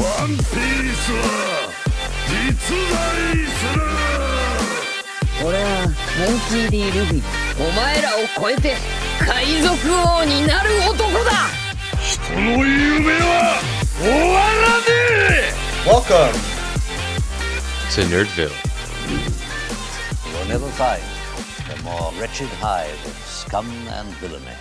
ワンピースは実在する。俺はモンキー D ルフィ。お前らを超えて海賊王になる男だ。人の夢は終わらねえ。 Welcome to Nerdville. We'll never find a more wretched hive of scum and villainy.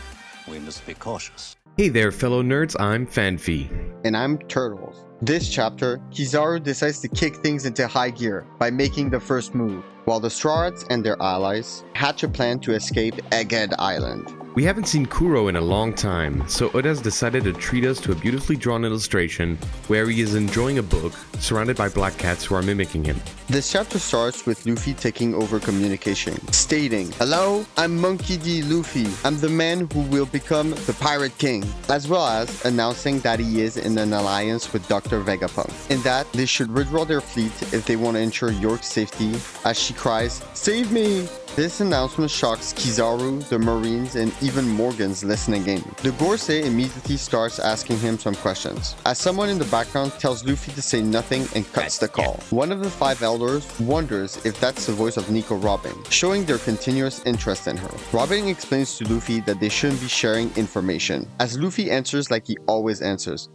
We must be cautious. Hey there, fellow nerds, I'm Fanfi. and I'm Turtles. This chapter, Kizaru decides to kick things into high gear by making the first move, while the Straw Hats and their allies hatch a plan to escape Egghead Island. We haven't seen Kuro in a long time, so Oda's decided to treat us to a beautifully drawn illustration where he is enjoying a book, surrounded by black cats who are mimicking him. This chapter starts with Luffy taking over communication, stating, "Hello, I'm Monkey D. Luffy. I'm the man who will become the Pirate King," as well as announcing that he is in an alliance with Dr. Vegapunk, and that they should withdraw their fleet if they want to ensure York's safety, as she cries, "Save me!" This announcement shocks Kizaru, the Marines, and even Morgan's listening game. The Gorosei immediately starts asking him some questions, as someone in the background tells Luffy to say nothing and cuts the call. One of the five elders wonders if that's the voice of Nico Robin, showing their continuous interest in her. Robin explains to Luffy that they shouldn't be sharing information, as Luffy answers like he always answers.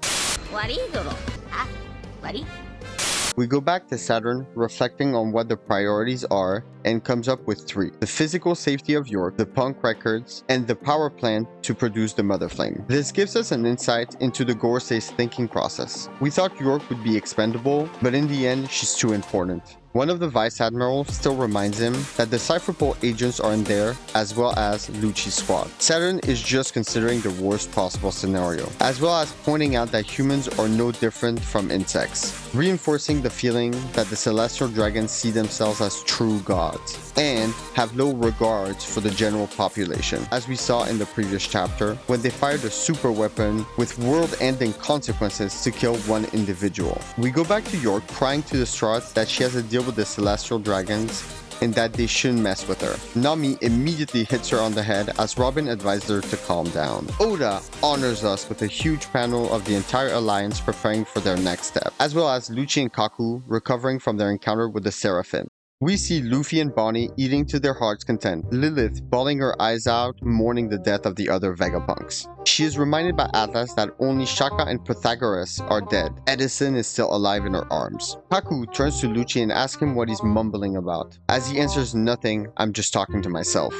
We go back to Saturn, reflecting on what the priorities are, and comes up with three: the physical safety of York, the punk records, and the power plant to produce the Mother Flame. This gives us an insight into the Gorosei's thinking process. We thought York would be expendable, but in the end, she's too important. One of the Vice Admirals still reminds him that the Cypherpole agents are in there, as well as Lucci's squad. Saturn is just considering the worst possible scenario, as well as pointing out that humans are no different from insects, reinforcing the feeling that the Celestial Dragons see themselves as true gods, and have low regards for the general population, as we saw in the previous chapter, when they fired a super weapon with world-ending consequences to kill one individual. We go back to York crying to the Straw Hats that she has a deal with the Celestial Dragons and that they shouldn't mess with her. Nami immediately hits her on the head as Robin advised her to calm down. Oda honors us with a huge panel of the entire alliance preparing for their next step, as well as Lucci and Kaku recovering from their encounter with the Seraphim. We see Luffy and Bonnie eating to their heart's content, Lilith bawling her eyes out, mourning the death of the other Vegapunks. She is reminded by Atlas that only Shaka and Pythagoras are dead. Edison is still alive in her arms. Kaku turns to Lucci and asks him what he's mumbling about. As he answers nothing, "I'm just talking to myself."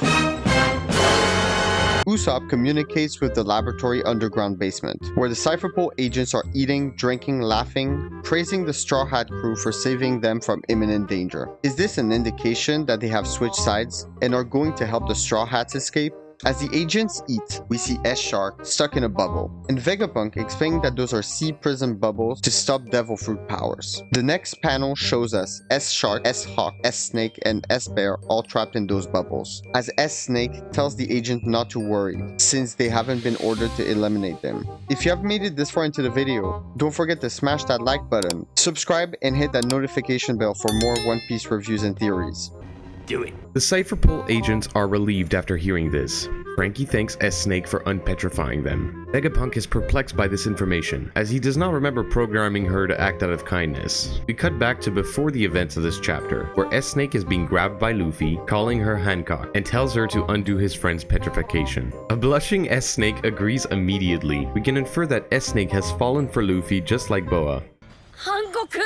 Usopp communicates with the laboratory underground basement, where the Cypherpole agents are eating, drinking, laughing, praising the Straw Hat crew for saving them from imminent danger. Is this an indication that they have switched sides and are going to help the Straw Hats escape? As the agents eat, we see S-Shark stuck in a bubble, and Vegapunk explaining that those are sea prism bubbles to stop Devil Fruit powers. The next panel shows us S-Shark, S-Hawk, S-Snake, and S-Bear all trapped in those bubbles, as S-Snake tells the agent not to worry, since they haven't been ordered to eliminate them. If you have made it this far into the video, don't forget to smash that like button, subscribe, and hit that notification bell for more One Piece reviews and theories. Do it. The Cypherpole agents are relieved after hearing this. Frankie thanks S-Snake for unpetrifying them. Vegapunk is perplexed by this information, as he does not remember programming her to act out of kindness. We cut back to before the events of this chapter, where S-Snake is being grabbed by Luffy, calling her Hancock, and tells her to undo his friend's petrification. A blushing S-Snake agrees immediately. We can infer that S-Snake has fallen for Luffy just like Boa. Hancock!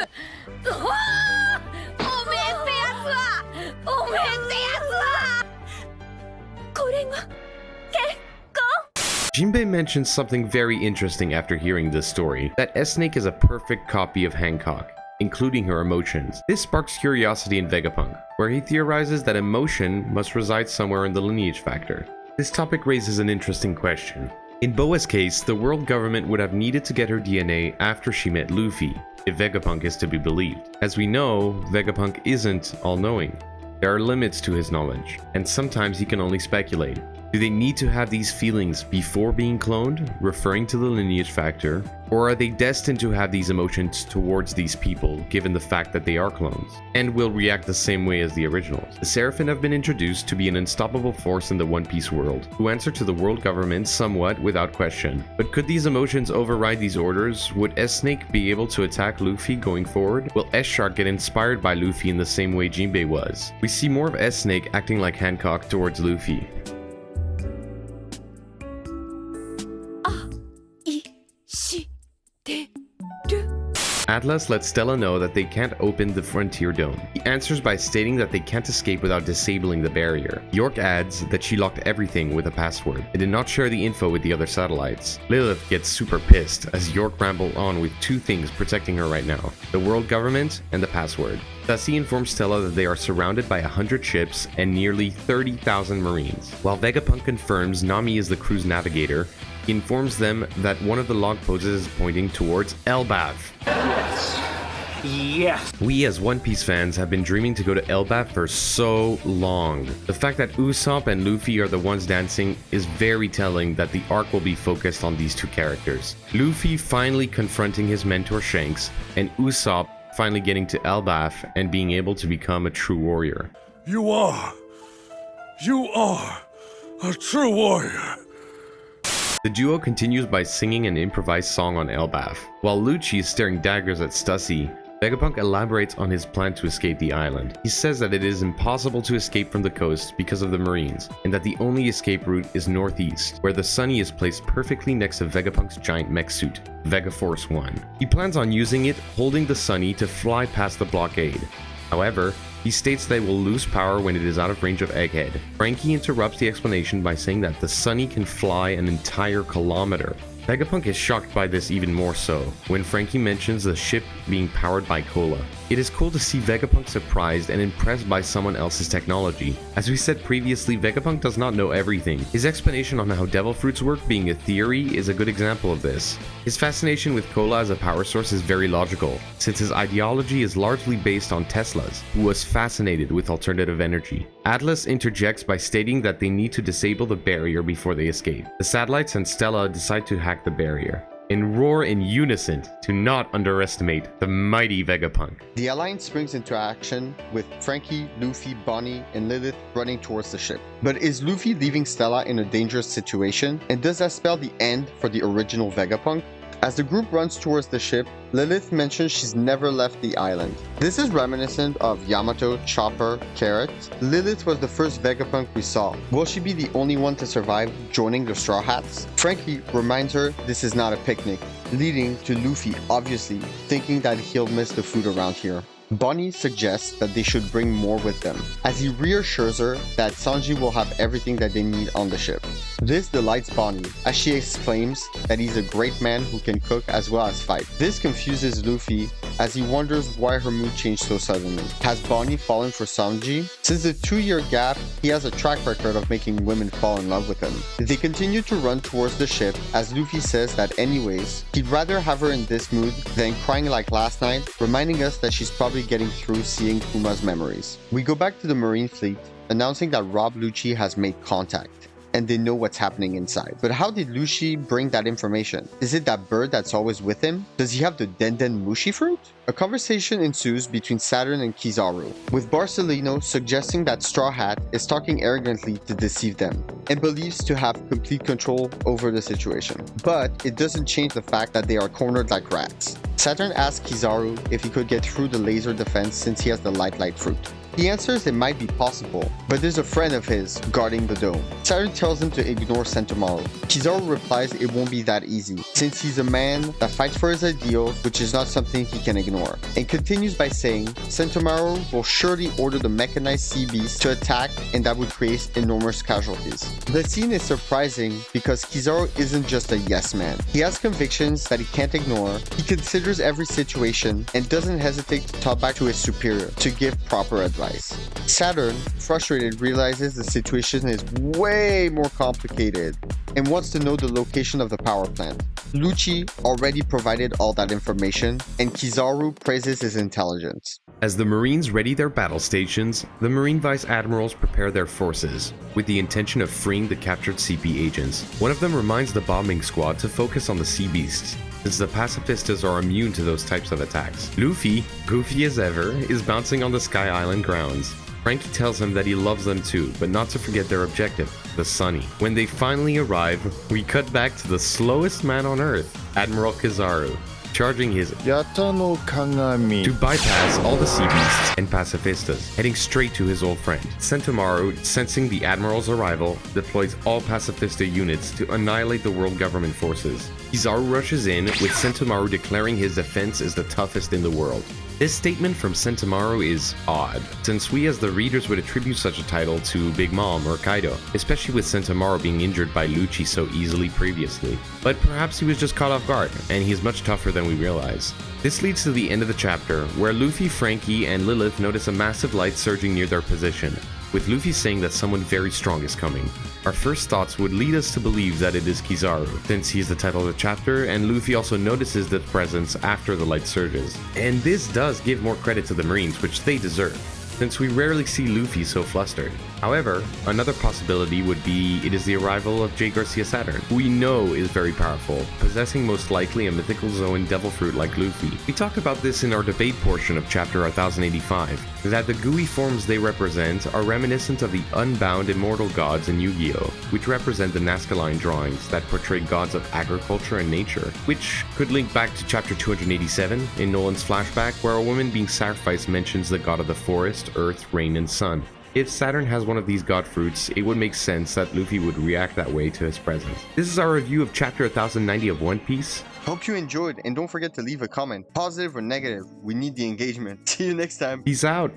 Jinbei mentions something very interesting after hearing this story, that S-Snake is a perfect copy of Hancock, including her emotions. This sparks curiosity in Vegapunk, where he theorizes that emotion must reside somewhere in the lineage factor. This topic raises an interesting question. In Boa's case, the world government would have needed to get her DNA after she met Luffy, if Vegapunk is to be believed. As we know, Vegapunk isn't all-knowing. There are limits to his knowledge, and sometimes he can only speculate. Do they need to have these feelings before being cloned, referring to the lineage factor, or are they destined to have these emotions towards these people given the fact that they are clones, and will react the same way as the originals? The Seraphim have been introduced to be an unstoppable force in the One Piece world, who answer to the world government somewhat without question. But could these emotions override these orders? Would S-Snake be able to attack Luffy going forward? Will S-Shark get inspired by Luffy in the same way Jinbei was? We see more of S-Snake acting like Hancock towards Luffy. Atlas lets Stella know that they can't open the Frontier Dome. He answers by stating that they can't escape without disabling the barrier. York adds that she locked everything with a password and did not share the info with the other satellites. Lilith gets super pissed as York rambles on with two things protecting her right now: the world government and the password. Thus he informs Stella that they are surrounded by 100 ships and nearly 30,000 marines. While Vegapunk confirms Nami is the crew's navigator, he informs them that one of the log poses is pointing towards Elbaf. Yes. We as One Piece fans have been dreaming to go to Elbaf for so long. The fact that Usopp and Luffy are the ones dancing is very telling that the arc will be focused on these two characters. Luffy finally confronting his mentor Shanks, and Usopp finally getting to Elbaf and being able to become a true warrior. You are a true warrior. The duo continues by singing an improvised song on Elbaf. While Lucci is staring daggers at Stussy, Vegapunk elaborates on his plan to escape the island. He says that it is impossible to escape from the coast because of the Marines, and that the only escape route is northeast, where the Sunny is placed perfectly next to Vegapunk's giant mech suit, Vegaforce 1. He plans on using it, holding the Sunny, to fly past the blockade. However, he states they will lose power when it is out of range of Egghead. Frankie interrupts the explanation by saying that the Sunny can fly an entire kilometer. Vegapunk is shocked by this even more so, when Frankie mentions the ship being powered by cola. It is cool to see Vegapunk surprised and impressed by someone else's technology. As we said previously, Vegapunk does not know everything. His explanation on how devil fruits work being a theory is a good example of this. His fascination with cola as a power source is very logical, since his ideology is largely based on Tesla's, who was fascinated with alternative energy. Atlas interjects by stating that they need to disable the barrier before they escape. The satellites and Stella decide to hack the barrier and roar in unison to not underestimate the mighty Vegapunk. The Alliance springs into action with Frankie, Luffy, Bonnie, and Lilith running towards the ship. But is Luffy leaving Stella in a dangerous situation? And does that spell the end for the original Vegapunk? As the group runs towards the ship, Lilith mentions she's never left the island. This is reminiscent of Yamato, Chopper, Carrot. Lilith was the first Vegapunk we saw. Will she be the only one to survive joining the Straw Hats? Frankie reminds her this is not a picnic, leading to Luffy obviously thinking that he'll miss the food around here. Bonnie suggests that they should bring more with them, as he reassures her that Sanji will have everything that they need on the ship. This delights Bonnie, as she exclaims that he's a great man who can cook as well as fight. This confuses Luffy, as he wonders why her mood changed so suddenly. Has Bonnie fallen for Sanji? Since the 2-year gap, he has a track record of making women fall in love with him. They continue to run towards the ship, as Luffy says that anyways, he'd rather have her in this mood than crying like last night, reminding us that she's probably getting through seeing Puma's memories. We go back to the Marine fleet, announcing that Rob Lucci has made contact, and they know what's happening inside. But how did Lucci bring that information? Is it that bird that's always with him? Does he have the Denden Mushi fruit? A conversation ensues between Saturn and Kizaru, with Barcelino suggesting that Straw Hat is talking arrogantly to deceive them, and believes to have complete control over the situation. But it doesn't change the fact that they are cornered like rats. Saturn asks Kizaru if he could get through the laser defense since he has the light fruit. He answers it might be possible, but there's a friend of his guarding the dome. Saturn tells him to ignore Sentomaru. Kizaru replies it won't be that easy, since he's a man that fights for his ideals, which is not something he can ignore, and continues by saying Sentomaru will surely order the mechanized sea beast to attack, and that would create enormous casualties. The scene is surprising because Kizaru isn't just a yes man. He has convictions that he can't ignore, he considers every situation, and doesn't hesitate to talk back to his superior to give proper advice. Saturn, frustrated, realizes the situation is way more complicated and wants to know the location of the power plant. Lucci already provided all that information, and Kizaru praises his intelligence. As the Marines ready their battle stations, the Marine Vice Admirals prepare their forces, with the intention of freeing the captured CP agents. One of them reminds the bombing squad to focus on the sea beasts, since the pacifistas are immune to those types of attacks. Luffy, goofy as ever, is bouncing on the Sky Island grounds. Frankie tells him that he loves them too, but not to forget their objective, the Sunny. When they finally arrive, we cut back to the slowest man on Earth, Admiral Kizaru, charging his Yata no Kagami to bypass all the sea beasts and pacifistas, heading straight to his old friend. Sentomaru, sensing the Admiral's arrival, deploys all pacifista units to annihilate the world government forces. Kizaru rushes in, with Sentomaru declaring his defense is the toughest in the world. This statement from Sentomaru is odd, since we as the readers would attribute such a title to Big Mom or Kaido, especially with Sentomaru being injured by Lucci so easily previously. But perhaps he was just caught off guard, and he's much tougher than we realize. This leads to the end of the chapter, where Luffy, Frankie, and Lilith notice a massive light surging near their position, with Luffy saying that someone very strong is coming. Our first thoughts would lead us to believe that it is Kizaru, since he is the title of the chapter, and Luffy also notices the presence after the light surges. And this does give more credit to the Marines, which they deserve, since we rarely see Luffy so flustered. However, another possibility would be it is the arrival of J. Garcia Saturn, who we know is very powerful, possessing most likely a mythical Zoan devil fruit like Luffy. We talked about this in our debate portion of chapter 1085, that the gooey forms they represent are reminiscent of the unbound immortal gods in Yu-Gi-Oh!, which represent the Nazca line drawings that portray gods of agriculture and nature, which could link back to chapter 287 in Nolan's flashback, where a woman being sacrificed mentions the god of the forest, earth, rain, and sun. If Saturn has one of these god fruits, it would make sense that Luffy would react that way to his presence. This is our review of chapter 1090 of One Piece. Hope you enjoyed, and don't forget to leave a comment, positive or negative. We need the engagement. See you next time. Peace out!